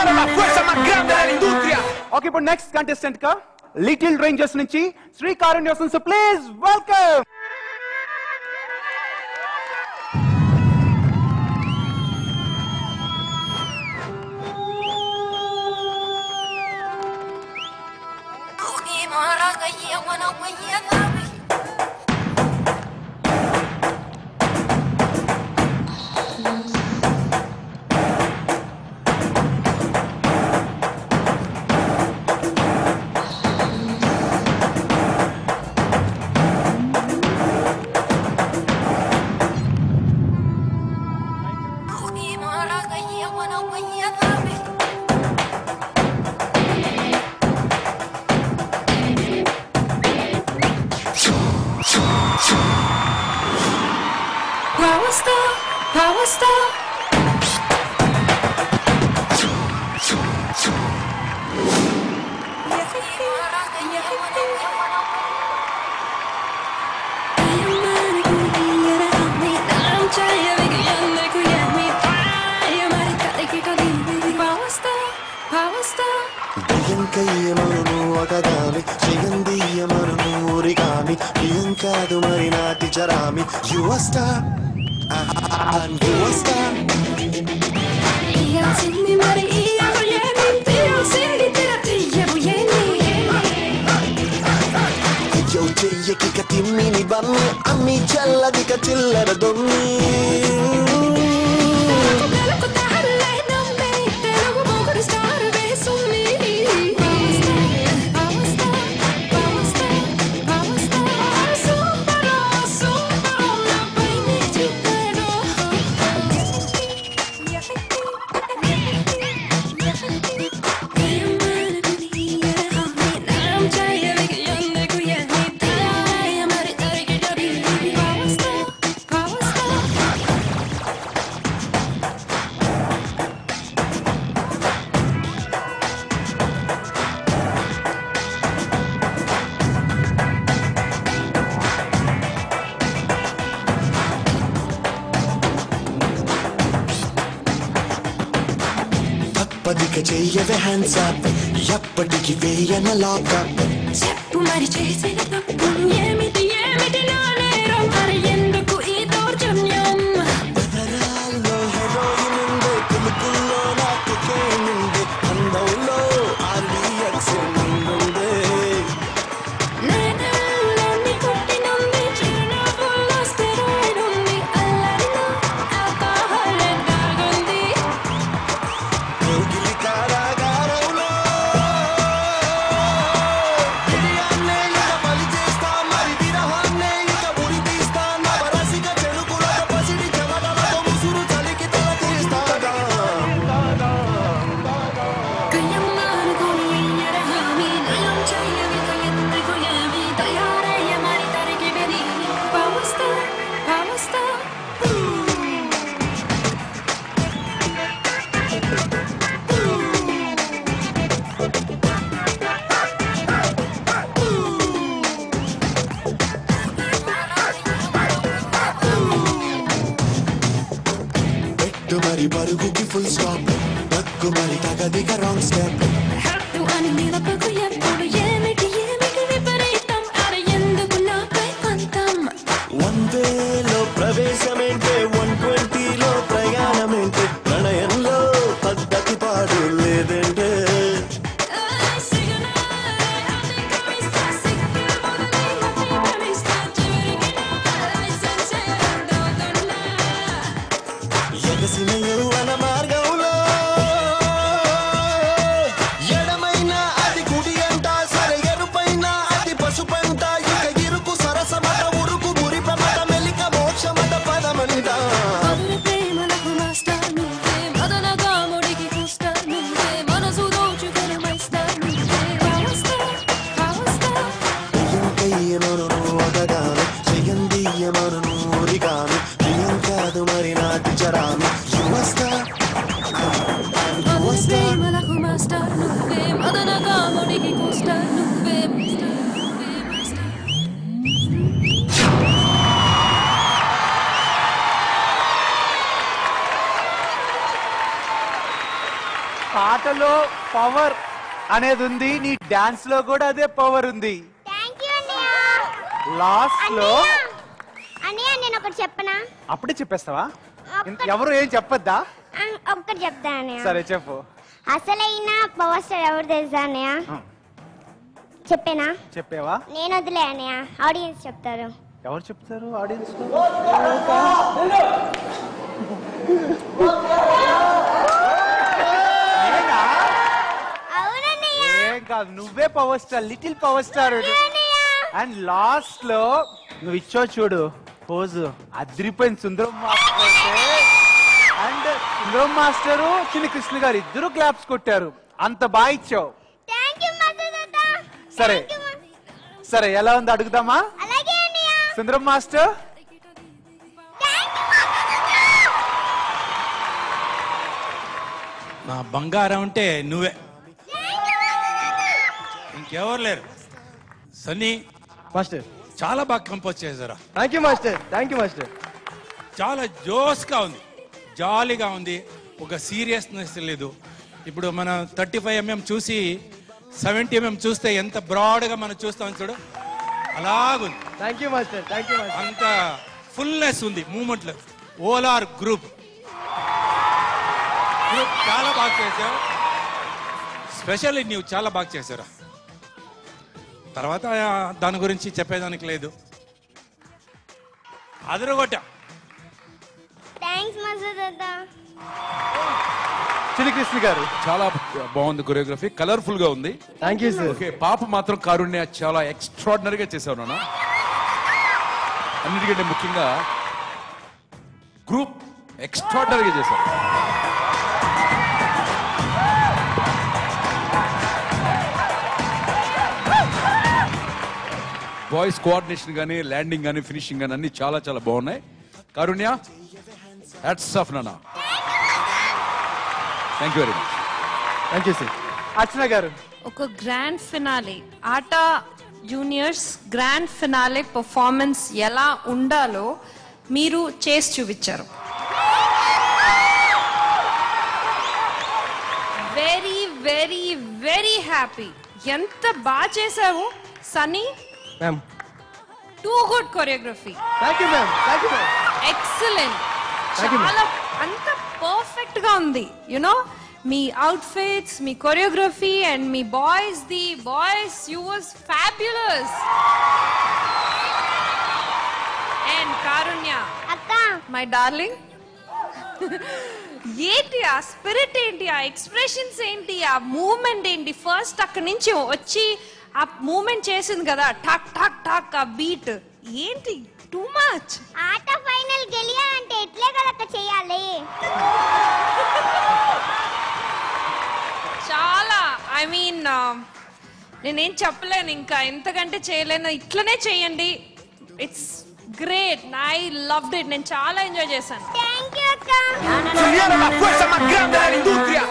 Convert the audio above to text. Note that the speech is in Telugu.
eres la fuerza más grande de la industria. Okay, ఇప్పుడు నెక్స్ట్ కంటెస్టెంట్ గా లిటిల్ రేంజర్స్ నుంచి శ్రీ కారుణ్యసం, so please welcome. Power star. You a star, and you a star. Jag ser mig Maria och jag inte jag ser lite att jag vill ge mig. Jag tjejer kika till minibanny, ami challa dika chillare donni. పదిక చెయ్యవే హ్యాండ్స్ అప్, ఎప్పటికి వేయన లాక్ అప్. చెప్పు మరి చేసిన తప్పు ఏమిటి ఏమిటి నా నేరం, మరి ఎందుకు ఈ దౌర్జన్యం? పదరాల్లో హెరోయిన్ ఉంది, పులుపుల్లో నా కొకైన్ ఉంది, అందంలో RDX ఉంది. నేనల్లో నీ కొట్టినుంది, చిరునవ్వుల్లో స్టెరాయిడ్ ఉంది, అల్లరిలో ఆల్కహాల్ దాగుంది. మరి పరుగుకి ఫుల్ స్టాప్, తక్కు మరి తగదిక రాంగ్ స్టెప్. హట్టు అని నిలపకు ఎప్పుడు ఏమిటి ఏమిటి విపరీతం, అరే ఎందుకు నాపై పంతం. 1వేలో ప్రవేశమేంటే 120లో ప్రయాణమేంటే, ప్రణయంలో పద్ధతి పాడు లేదంటే. ఎగసిన యౌవన మార్గంలో ఎడమైన అది కుడి అంట, సరే ఎరుపైన అది పసుపంట, ఇక ఇరుకు సరసమట ఉరుకు మురిపమట మెలిక మోక్షమట పదమంట. ప్రేమలకు మాస్టర్ నువ్వే, మదన కాముడికి పుస్టర్ నువ్వే, మనసు దోచుకుని మైస్టర్ నువ్వే. Power star power star. ప్రియంకయ్యమను ఒకగాను, చెయ్యందియ్యమను ఊరిగాను, ప్రియం కాదు మరి నాటి చరాను. ప్రేమలకు మాస్టర్ నువ్వే, మదన కాముడికి పుస్టర్ నువ్వే. పాటలో పవర్ అనేది ఉంది, నీ డాన్స్ లో కూడా అదే పవర్ ఉంది. లాస్ట్ లో అన్నయ్య నేను ఒకటి చెప్పనా? అప్పుడే చెప్పేస్తావా? ఎవరు ఏం చెప్పొద్దా? ఒక్కటి చెప్తా అన్నయ్య. సరే చెప్పు. అసలైన పవర్ స్టార్ ఎవరు తెలుసా అన్నయ్య? చెప్పేనా? చెప్పేవా? నేను వదిలే అన్నయ్య, ఆడియన్స్ చెప్తారు. ఎవరు చెప్తారు ఆడియన్స్? ఏం కాదు, నువ్వే power star, little power star. And last లో నువ్వు ఇచ్చో చూడు పోజు, అదిరిపోయింది. సుందరం master and Sundaram master Chinni Krishna గారు ఇద్దరు క్లాప్స్ కొట్టారు. అంత బాగా ఇచ్చావు. సరే సరే, ఎలా ఉంది అడుగుదామా? సుందరం మాస్టర్ నా బంగారం అంటే నువ్వే, ఇంకెవరు లేరు. సన్నీ మాస్టర్ చాలా బాగా కంపోజ్ చేశారా. Thank you master, thank you master. చాలా జోస్గా ఉంది, జాలీగా ఉంది, ఒక సీరియస్నెస్ లేదు. ఇప్పుడు మనం 35mm చూసి 70mm చూస్తే ఎంత బ్రాడ్గా మనం చూస్తాం చూడు, అలాగుంది. Thank you master, thank you master. అంత ఫుల్నెస్ ఉంది మూమెంట్లో. ఓలార్ గ్రూప్ చాలా బాగా చేశావు. స్పెషల్లీ నీవు చాలా బాగా చేశారా. తర్వాత దాని గురించి చెప్పేదానికి లేదు. అదరగొట్ట. చిన్ని కృష్ణ గారు చాలా బాగుంది, కొరియోగ్రఫీ కలర్ఫుల్ గా ఉంది. Thank you sir. ఓకే, పాప మాత్రం కారుణ్య చాలా ఎక్స్ట్రాడినరీగా చేశావు నాన్న. అన్నిటికంటే ముఖ్యంగా గ్రూప్ ఎక్స్ట్రాడినరీగా చేశారు. బాయ్స్ కోఆర్డినేషన్ కానీ, ల్యాండింగ్ కానీ, ఫినిషింగ్ కానీ అన్ని చాలా చాలా బాగున్నాయి. కారుణ్య హ్యాట్స్ ఆఫ్ నాన్న. Thank you very much. Thank you sir. Archana గారు ఒక grand finale, Aata juniors grand finale performance ఎలా ఉండాలో మీరు చేసి చూపించారు. Very very very happy. ఎంత బాగా చేసావు Sunny. Ma'am too good choreography. Thank you ma'am, thank you ma'am. Excellent. Thank you, చాలా అంత పర్ఫెక్ట్ గా ఉంది. యునో మీ అవుట్ఫిట్స్, మీ కొరియోగ్రఫీ అండ్ మీ boys you was fabulous. And Karunya అక్క, మై డార్లింగ్, ఏంటి ఆ స్పిరిట్, ఏంటి ఆ ఎక్స్ప్రెషన్స్, ఏంటి ఆ మూమెంట్, ఏంటి ఫస్ట్ అక్కడి నుంచి వచ్చి ఆ మూమెంట్ చేసింది కదా, ఠక్ ఠక్ ఠక్ ఆ బీట్, ఏంటి టూ మచ్. ఆట ఫైనల్ గెలియాలంటే ఎట్లే కలక చేయాలి. చాలా ఐ మీన్ నేనేం చెప్పలేను, ఇంకా ఎంతకంటే చేయలేను. ఇట్లనే చేయండి. It's great. I loved it. నేను చాలా ఎంజాయ్ చేశాను. థ్యాంక్ యూ అక్క. Juliana, la fuerza más grande de la industria.